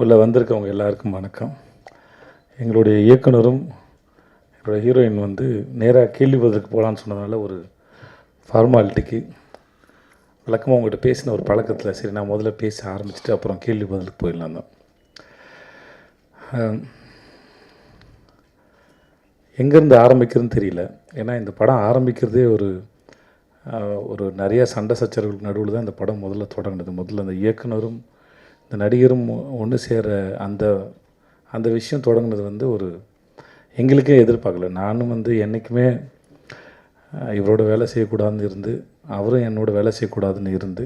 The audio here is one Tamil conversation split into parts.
உள்ள வந்திருக்கவங்க எல்லாருக்கும் வணக்கம். எங்களுடைய இயக்குனரும் என்னோடய ஹீரோயின் வந்து நேராக கேள்வி பதிலுக்கு போகலான்னு சொன்னதுனால ஒரு ஃபார்மாலிட்டிக்கு வழக்கமாக உங்கள்கிட்ட பேசின ஒரு பழக்கத்தில் சரி நான் முதல்ல பேச ஆரம்பிச்சுட்டு அப்புறம் கேள்வி பதிலுக்கு போயிடலாம் தான். எங்கேருந்து ஆரம்பிக்கிறதுன்னு தெரியல. ஏன்னா இந்த படம் ஆரம்பிக்கிறதே ஒரு நிறைய சண்டை சச்சரவுகளுக்கு நடுவில் தான் இந்த படம் முதல்ல தொடங்கினது. முதல்ல அந்த இயக்குனரும் இந்த நடிகரும் ஒன்று சேர அந்த விஷயம் தொடங்கினது வந்து எங்களுக்கே எதிர்பார்க்கல. நானும் வந்து என்றைக்குமே இவரோட வேலை செய்யக்கூடாதுன்னு இருந்து, அவரும் என்னோட வேலை செய்யக்கூடாதுன்னு இருந்து,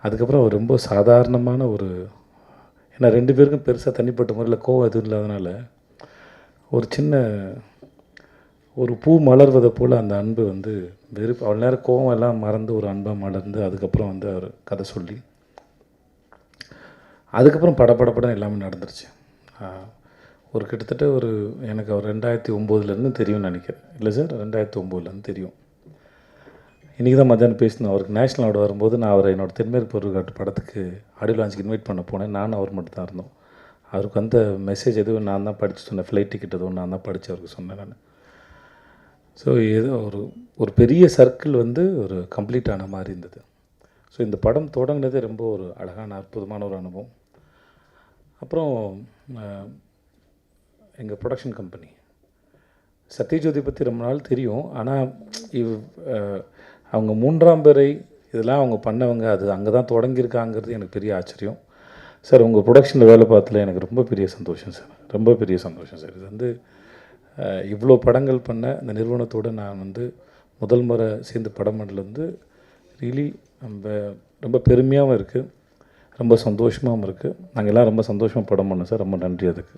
அதுக்கப்புறம் அவர் ரொம்ப சாதாரணமான ஏன்னா 2 பேருக்கும் பெருசாக தனிப்பட்ட முறையில் கோவம் எதுவும் இல்லாதனால ஒரு சின்ன பூ மலர்வதை போல் அந்த அன்பு வந்து அவ்வளோ நேரம் கோவம் எல்லாம் மறந்து ஒரு அன்பாக மலர்ந்து அதுக்கப்புறம் வந்து அவர் கதை சொல்லி அதுக்கப்புறம் படப்படப்படம் எல்லாமே நடந்துருச்சு. கிட்டத்தட்ட எனக்கு அவர் 2009 தெரியும்னு நினைக்கிறேன். இல்லை சார், 2009 தெரியும். இன்றைக்கி தான் மத்தியானம் பேசினோம். அவருக்கு நேஷ்னல் அவார்டு வரும்போது நான் அவரை என்னோடய தென்மேற்கு பொருட்காட்டு படத்துக்கு ஆடியோ லான்ச்சுக்கு இன்வைட் பண்ண போனேன். நானும் அவர் மட்டும் தான் இருந்தோம். அவருக்கு வந்த மெசேஜ் எதுவும் நான் தான் படித்து சொன்னேன். ஃப்ளைட் டிக்கெட் எதுவும் நான் தான் படித்து அவருக்கு சொன்னேன் நான். ஸோ ஏதோ ஒரு பெரிய சர்க்கிள் வந்து கம்ப்ளீட் ஆன மாதிரி இருந்தது. ஸோ இந்த படம் தொடங்கினதே ரொம்ப அழகான அற்புதமான ஒரு அனுபவம். அப்புறம் எங்கள் ப்ரொடக்ஷன் கம்பெனி சத்யஜோதி பற்றி ரொம்ப நாள் தெரியும். ஆனால் அவங்க 3ஆம் பிறை இதெல்லாம் அவங்க பண்ணவங்க, அது அங்கே தான் தொடங்கியிருக்காங்கிறது எனக்கு பெரிய ஆச்சரியம். சார், உங்கள் ப்ரொடக்ஷனில் வேலை பார்த்ததில் எனக்கு ரொம்ப பெரிய சந்தோஷம் சார், ரொம்ப பெரிய சந்தோஷம் சார். இது வந்து இவ்வளோ படங்கள் பண்ண இந்த நிறுவனத்தோடு நான் வந்து முதல் முறை சேர்ந்து படம் பண்ணது ரியலி ரொம்ப பெருமையாகவும் இருக்குது, ரொம்ப சந்தோஷமாகவும் இருக்குது. நாங்கள் எல்லாம் ரொம்ப சந்தோஷமாக படம் பண்ணோம் சார், ரொம்ப நன்றி அதுக்கு.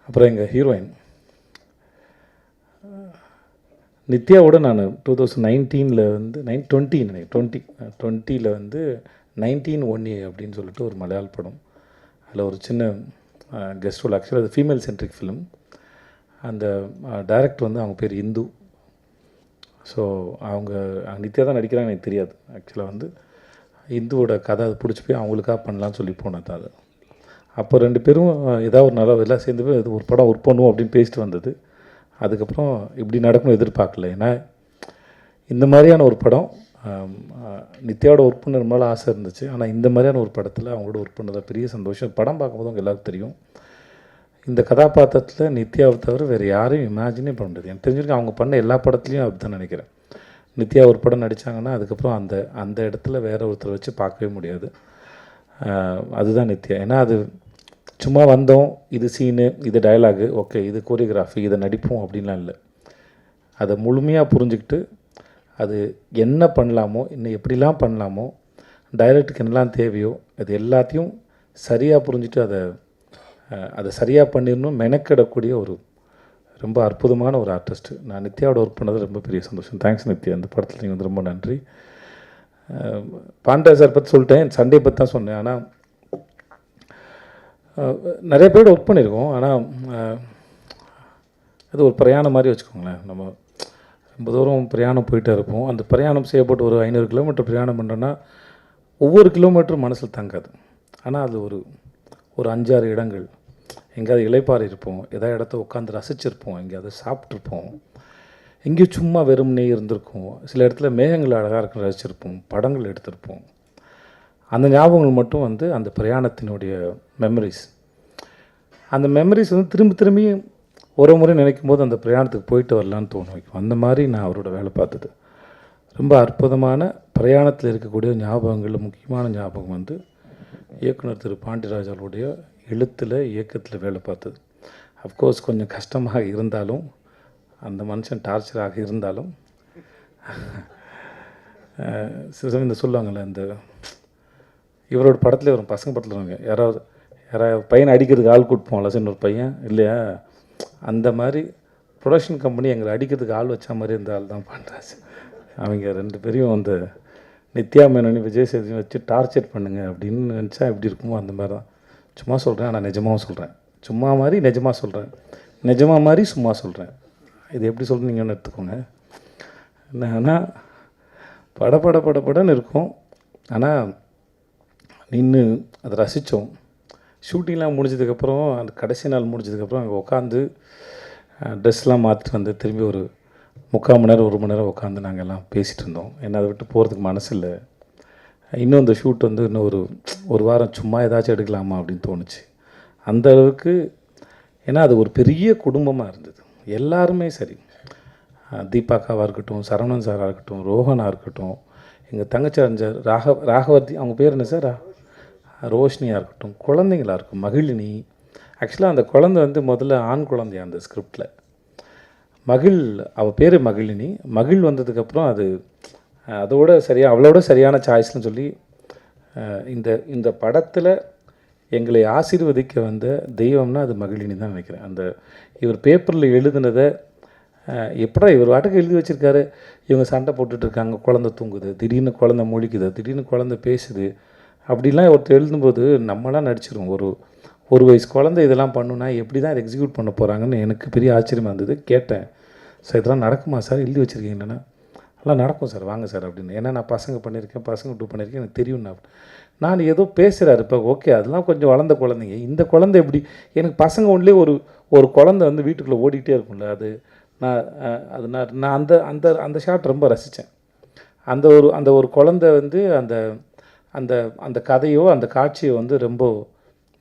அப்புறம் எங்கள் ஹீரோயின் நித்யாவோட நான் 2019 வந்து 2020 வந்து 19 அப்படின்னு சொல்லிட்டு ஒரு மலையாள படம், அதில் ஒரு சின்ன கெஸ்ட் ரோல். ஆக்சுவலாக அது ஃபீமேல் சென்ட்ரிக் ஃபிலிம். அந்த டைரக்டர் வந்து அவங்க பேர் இந்து. ஸோ அவங்க நித்யா தான் நடிக்கிறாங்க, எனக்கு தெரியாது. ஆக்சுவலாக வந்து இந்துவோட கதை அது பிடிச்சி போய் அவங்களுக்காக பண்ணலான்னு சொல்லி போனது அது. அப்போ 2 பேரும் ஏதாவது ஒரு நல்லா எல்லாம் சேர்ந்து போய் அது ஒரு படம் ஒர்க் பண்ணுவோம் அப்படின்னு பேசிட்டு வந்தது. அதுக்கப்புறம் இப்படி நடக்கணும் எதிர்பார்க்கல. ஏன்னா இந்த மாதிரியான ஒரு படம் நித்யாவோட ஒர்க் பண்ண ரொம்ப நாள் ஆசை இருந்துச்சு. ஆனால் இந்த மாதிரியான ஒரு படத்தில் அவங்களோட ஒர்க் பண்ணதாக பெரிய சந்தோஷம். படம் பார்க்கும்போது அவங்க எல்லாருக்கும் தெரியும். இந்த கதாபாத்திரத்தில் நித்யாவை தவிர வேறு யாரையும் இமேஜினே பண்ண முடியாது. எனக்கு தெரிஞ்சிருக்கு அவங்க பண்ண எல்லா படத்துலையும் அப்படி தான் நினைக்கிறேன். நித்யா ஒரு படம் நடித்தாங்கன்னா அதுக்கப்புறம் அந்த இடத்துல வேறு ஒருத்தரை வச்சு பார்க்கவே முடியாது. அதுதான் நித்யா. ஏன்னா அது சும்மா வந்தோம், இது சீனு, இது டயலாகு, ஓகே இது கோரியோகிராஃபி, இதை நடிப்போம் அப்படின்லாம் இல்லை. அதை முழுமையாக புரிஞ்சுக்கிட்டு அது என்ன பண்ணலாமோ, இன்னும் எப்படிலாம் பண்ணலாமோ, டைரக்டருக்கு என்னெல்லாம் தேவையோ அது எல்லாத்தையும் சரியாக புரிஞ்சுட்டு அதை சரியாக பண்ணிடணும் மெனக்கிடக்கூடிய ரொம்ப அற்புதமான ஒரு ஆர்டிஸ்ட்டு. நான் நித்யாவோட ஒர்க் பண்ணது ரொம்ப பெரிய சந்தோஷம். தேங்க்ஸ் நித்யா, அந்த படத்தில் நீங்கள் வந்து ரொம்ப நன்றி. பாண்டா சார் பற்றி சொல்லிட்டேன், சண்டே பற்றி தான் சொன்னேன். ஆனால் நிறைய பேரோட ஒர்க் பண்ணியிருக்கோம். ஆனால் அது ஒரு பிரயாணம் மாதிரி வச்சுக்கோங்களேன். நம்ம ரொம்ப தூரம் பிரயாணம் போயிட்டே இருப்போம். அந்த பிரயாணம் செய்யப்பட்டு ஒரு 500 கிலோமீட்டர் பிரயாணம் பண்ணுறோன்னா ஒவ்வொரு கிலோமீட்டரும் மனசில் தங்காது. ஆனால் அது ஒரு 5-6 இடங்கள் எங்கேயாவது இளைப்பாறை இருப்போம், ஏதாவது இடத்த உட்காந்து ரசிச்சிருப்போம், எங்கேயாவது சாப்பிட்ருப்போம், எங்கேயும் சும்மா வெறும்னே இருந்திருக்கும். சில இடத்துல மேகங்கள் அழகாக இருக்குன்னு ரசிச்சிருப்போம், படங்கள் எடுத்திருப்போம். அந்த ஞாபகங்கள் மட்டும் வந்து அந்த பிரயாணத்தினுடைய மெமரிஸ். அந்த மெமரிஸ் வந்து திரும்பி ஒரு முறை நினைக்கும் போது அந்த பிரயாணத்துக்கு போயிட்டு வரலான்னு தோண வைக்கும். அந்த மாதிரி நான் அவரோட வேலை பார்த்தது ரொம்ப அற்புதமான பிரயாணத்தில் இருக்கக்கூடிய ஞாபகங்களில் முக்கியமான ஞாபகம் வந்து இயக்குனர் திரு பாண்டியராஜ் அவருடைய எழுத்தில் இயக்கத்தில் வேலை பார்த்தது. அஃப்கோர்ஸ் கொஞ்சம் கஷ்டமாக இருந்தாலும், அந்த மனுஷன் டார்ச்சராக இருந்தாலும், சில சமயம் இந்த சொல்லுவாங்கள்ல, இந்த இவரோட படத்தில் வரும், பசங்க படத்தில் வருவாங்க, யாராவது பையனை அடிக்கிறதுக்கு ஆள் கூப்பிட்டு சின்ன ஒரு பையன் இல்லையா, அந்த மாதிரி ப்ரொடக்ஷன் கம்பெனி எங்களை அடிக்கிறதுக்கு ஆள் வச்ச மாதிரி இந்த ஆள் தான் பண்ணுறாச்சு. அவங்க 2 பேரையும் அந்த நித்யா மேனனி விஜய் சேதுபதி வச்சு டார்ச்சர் பண்ணுங்க அப்படின்னு நினச்சா எப்படி இருக்குமோ அந்த மாதிரி தான். சும்மா சொல்கிறேன், ஆனால் நிஜமாகவும் சொல்கிறேன். சும்மா மாதிரி நிஜமாக சொல்கிறேன், நிஜமாக மாதிரி சும்மா சொல்கிறேன். இது எப்படி சொல்கிறீங்கன்னு எடுத்துக்கோங்க. என்னன்னா படன்னு இருக்கும். ஆனால் நின்று அதை ரசித்தோம். ஷூட்டிங்லாம் முடிஞ்சதுக்கப்புறம் அந்த கடைசி நாள் முடிஞ்சதுக்கப்புறம் அங்கே உட்காந்து ட்ரெஸ்லாம் மாற்றிட்டு வந்து திரும்பி ஒரு 3/4 மணி நேரம் 1 மணி நேரம் உட்காந்து நாங்கள் எல்லாம் பேசிகிட்டு இருந்தோம். ஏன்னா அதை விட்டு போகிறதுக்கு மனசு இல்லை. இன்னும் இந்த ஷூட் வந்து இன்னும் ஒரு வாரம் சும்மா ஏதாச்சும் எடுக்கலாமா அப்படின்னு தோணுச்சு. அந்த அளவுக்கு. ஏன்னா அது ஒரு பெரிய குடும்பமாக இருந்தது. எல்லாருமே சரி, தீபாக்காவாக இருக்கட்டும், சரவணன் சாராக இருக்கட்டும், ரோஹனாக இருக்கட்டும், எங்கள் தங்கச்சி அறிஞர் ராகவர்த்தி, அவங்க பேர் என்ன சார், ரோஷினியாக இருக்கட்டும், குழந்தைங்களாக இருக்கும், மகிழினி. ஆக்சுவலாக அந்த குழந்தை வந்து முதல்ல ஆண் குழந்தையா அந்த ஸ்கிரிப்டில். அவள் பேர் மகிழினி. மகிழ் வந்ததுக்கப்புறம் அதோட சரியாக அவளோட சரியான சாய்ஸ்னு சொல்லி இந்த படத்தில் எங்களை ஆசீர்வதிக்க வந்த தெய்வம்னா அது மகிழினி தான் நினைக்கிறேன். இவர் பேப்பரில் எழுதுனதை எப்படா இவர் வாட்டுக்கு எழுதி வச்சுருக்காரு, இவங்க சண்டை போட்டுட்ருக்காங்க, குழந்தை தூங்குது, திடீர்னு குழந்தை முழிக்குது, திடீர்னு குழந்தை பேசுது, அப்படிலாம் ஒருத்தர் எழுதும்போது நம்மளாம் நடிச்சிருவோம். ஒரு வயசு குழந்தை இதெல்லாம் பண்ணுன்னா எப்படி தான் இதை எக்ஸிக்யூட் பண்ண போகிறாங்கன்னு எனக்கு பெரிய ஆச்சரியமாக இருந்தது. கேட்டேன், சார் இதெல்லாம் நடக்குமா சார், எழுதி வச்சுருக்கீங்கன்னா? எல்லாம் நடக்கும் சார், வாங்க சார் அப்படின்னு. ஏன்னா நான் பசங்க பண்ணியிருக்கேன் எனக்கு தெரியும்ண்ணா. நான் ஏதோ பேசுகிறாரு இப்போ, ஓகே அதெல்லாம் கொஞ்சம் வளர்ந்த குழந்தைங்க. இந்த குழந்தை எப்படி, எனக்கு பசங்க ஒன்றுலேயே ஒரு குழந்தை வந்து வீட்டுக்குள்ளே ஓடிக்கிட்டே இருக்கும்ல, நான் அந்த ஷாட் ரொம்ப ரசித்தேன். அந்த ஒரு குழந்தை வந்து அந்த கதையோ அந்த காட்சியோ வந்து ரொம்ப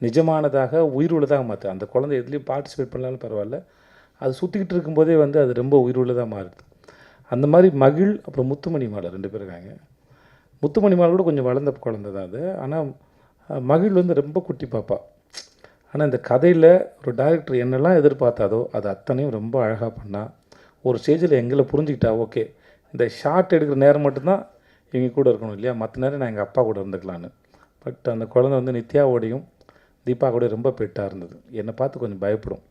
நிஜமானதாக உயிருள்ளதாக மாற்று. அந்த குழந்தை எதுலேயும் பார்ட்டிசிபேட் பண்ணாலும் பரவாயில்ல, அது சுற்றிக்கிட்டு இருக்கும்போதே வந்து அது ரொம்ப உயிருள்ளதாக மாறுது. அந்த மாதிரி மகிழ் அப்புறம் முத்துமணி மாலை 2 பேர் இருக்காங்க. முத்துமணி மாலை கூட கொஞ்சம் வளர்ந்த குழந்தை தான் அது. ஆனால் மகிழ் வந்து ரொம்ப குட்டி பாப்பா. ஆனால் இந்த கதையில் ஒரு டைரக்டர் என்னெல்லாம் எதிர்பார்த்தாதோ அது அத்தனையும் ரொம்ப அழகாக பண்ணால், ஒரு ஸ்டேஜில் எங்களை புரிஞ்சுக்கிட்டா, ஓகே இந்த ஷார்ட் எடுக்கிற நேரம் மட்டும்தான் இவங்க கூட இருக்கணும் இல்லையா, மற்ற நேரம் நான் எங்கள் அப்பா கூட இருந்துக்கலான்னு. பட் அந்த குழந்தை வந்து நித்யாவோடையும் தீபா கூட ரொம்ப பெட்டாக இருந்தது. என்னை பார்த்து கொஞ்சம் பயப்படும்.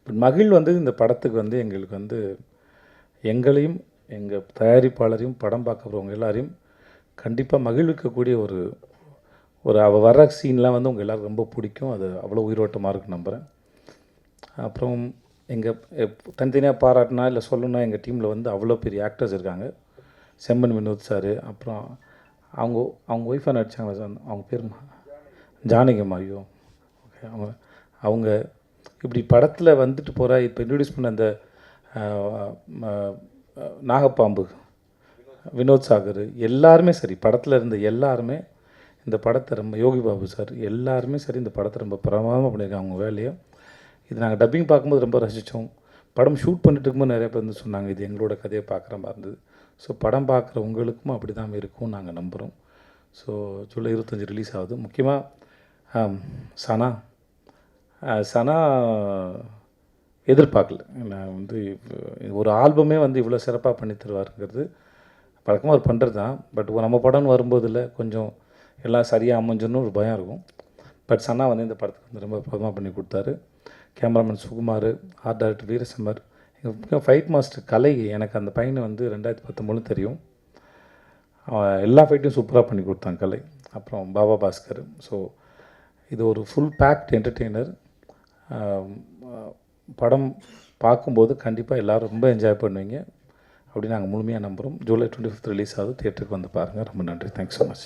பட் மகிழ் வந்து இந்த படத்துக்கு வந்து எங்களுக்கு வந்து எங்களையும் எங்கள் தயாரிப்பாளரையும் படம் பார்க்க போகிறவங்க எல்லாரையும் கண்டிப்பாக மகிழ்விக்கக்கூடிய அவள் வர சீன்லாம் வந்து உங்கள் எல்லோரும் ரொம்ப பிடிக்கும். அது அவ்வளோ உயிரோட்டமாக இருக்குன்னு நம்புகிறேன். அப்புறம் எங்கள் தனித்தனியாக பாராட்டினா இல்லை சொல்லணுன்னா, எங்கள் டீமில் வந்து அவ்வளோ பெரிய ஆக்டர்ஸ் இருக்காங்க. செம்மன் வினோத் சார், அப்புறம் அவங்க ஒய்ஃபாக நடித்தாங்க சார், அவங்க பேர் ஜானகிம்மா. ஐயோ ஓகே, அவங்க இப்படி படத்தில் வந்துட்டு போகிற, இப்போ இன்ட்ரடியூஸ் பண்ண அந்த நாகப்பாம்பு வினோத் சாகர் எல்லாருமே சரி, படத்தில் இருந்த எல்லாருமே இந்த படத்தை ரொம்ப, யோகி பாபு சார் எல்லாருமே சரி, இந்த படத்தை ரொம்ப பிரமாதமாக பண்ணியிருக்காங்க அவங்க வேலையை. இது நாங்கள் டப்பிங் பார்க்கும்போது ரொம்ப ரசித்தோம். படம் ஷூட் பண்ணிட்டு இருக்கும்போது நிறைய பேர் வந்து சொன்னாங்க, இது எங்களோட கதையை பார்க்குற மாதிரி இருந்தது. ஸோ படம் பார்க்குற உங்களுக்கும் அப்படி தான் இருக்கும் நாங்கள் நம்புகிறோம். ஸோ ஜூலை 25 ரிலீஸ் ஆகுது. முக்கியமாக சனா எதிர்பார்க்கல. நான் வந்து ஒரு ஆல்பமே வந்து இவ்வளோ சிறப்பாக பண்ணி தருவாருங்கிறது வழக்கமாக அவர் பண்ணுறது தான். பட் நம்ம படம்னு வரும்போதில் கொஞ்சம் எல்லாம் சரியாக அமைஞ்சுன்னு ஒரு பயம் இருக்கும். பட் சனா வந்து இந்த படத்துக்கு வந்து ரொம்ப பிரதமாக பண்ணி கொடுத்தாரு. கேமராமேன் சுகுமார், ஆர்ட் டைரக்டர் வீரசமர், எங்கள் முக்கியம் ஃபைட் மாஸ்டர் கலை. எனக்கு அந்த பையனை வந்து 2019 தெரியும். எல்லா ஃபைட்டையும் சூப்பராக பண்ணி கொடுத்தாங்க கலை. அப்புறம் பாபா பாஸ்கர். ஸோ இது ஒரு ஃபுல் பேக்ட் என்டர்டெய்னர். படம் பார்க்கும்போது கண்டிப்பாக எல்லோரும் ரொம்ப என்ஜாய் பண்ணுவீங்க அப்படின்னு நாங்கள் முழுமையாக நம்புகிறோம். ஜூலை 25 ரிலீஸ் ஆகுது. தியேட்டருக்கு வந்து பாருங்கள். ரொம்ப நன்றி. Thanks so much.